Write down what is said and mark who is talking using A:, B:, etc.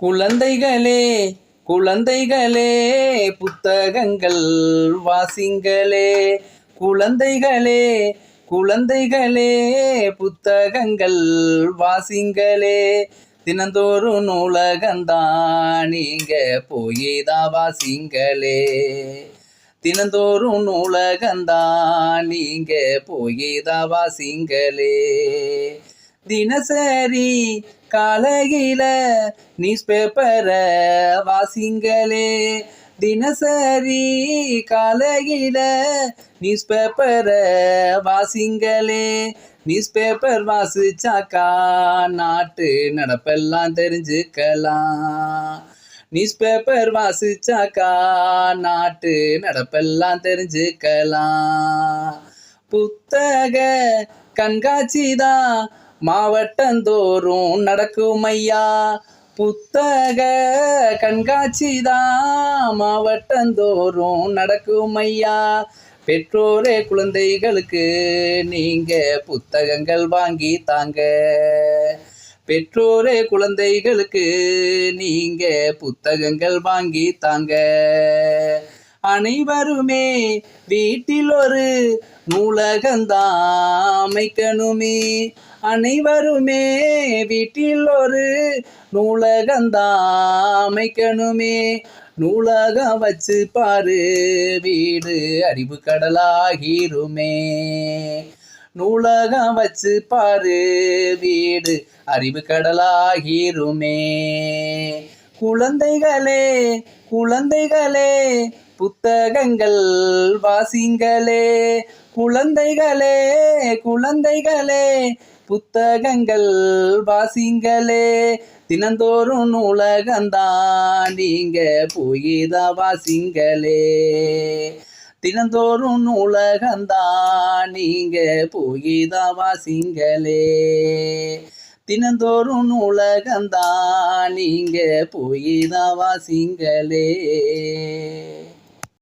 A: குழந்தைகளே குழந்தைகளே புத்தகங்கள் வாசிங்களே. குழந்தைகளே குழந்தைகளே புத்தகங்கள் வாசிங்களே. தினந்தோறும் நூலகந்தான் நீங்க போயேதான் வாசிங்களே. தினந்தோறும் நூலகந்தான் நீங்க போயேதான் வாசிங்களே. தினசரி காலையில நியூஸ் பேப்பரை வாசிங்களே. தினசரி காலையில நியூஸ் பேப்பரை வாசிங்களே. நியூஸ் பேப்பர் வாசிச்சாக்கா நாட்டு நடப்பெல்லாம் தெரிஞ்சுக்கலாம். நியூஸ் பேப்பர் வாசிச்சாக்கா நாட்டு நடப்பெல்லாம் தெரிஞ்சுக்கலாம். புத்தக கண்காட்சிதான் மாவட்டந்தோறும் நடக்கும் ஐயா. புத்தக கண்காட்சிதான் மாவட்டந்தோறும் நடக்கும் ஐயா. பெற்றோரே குழந்தைகளுக்கு நீங்க புத்தகங்கள் வாங்கி தாங்க. பெற்றோரே குழந்தைகளுக்கு நீங்க புத்தகங்கள் வாங்கி தாங்க. அனைவருமே வீட்டில் ஒரு நூலகந்தான் அமைக்கணுமே. அனைவருமே வீட்டில் ஒரு நூலகந்தான் அமைக்கணுமே. நூலகம் வச்சு பாரு வீடு அறிவு கடலாகிருமே. நூலகம் வச்சு பாரு வீடு அறிவு கடலாகிருமே. குழந்தைகளே குழந்தைகளே புத்தகங்கள் வாசிங்களே. குழந்தைகளே குழந்தைகளே புத்தகங்கள் வாசிங்களே. தினந்தோறும் நூலகந்தான் நீங்க போயேதான் வாசிங்களே. தினந்தோறும் நூலகந்தான் நீங்க போயேதான் வாசிங்களே. தினந்தோறும் நூலகந்தான் நீங்க போயேதான் வாசிங்களே.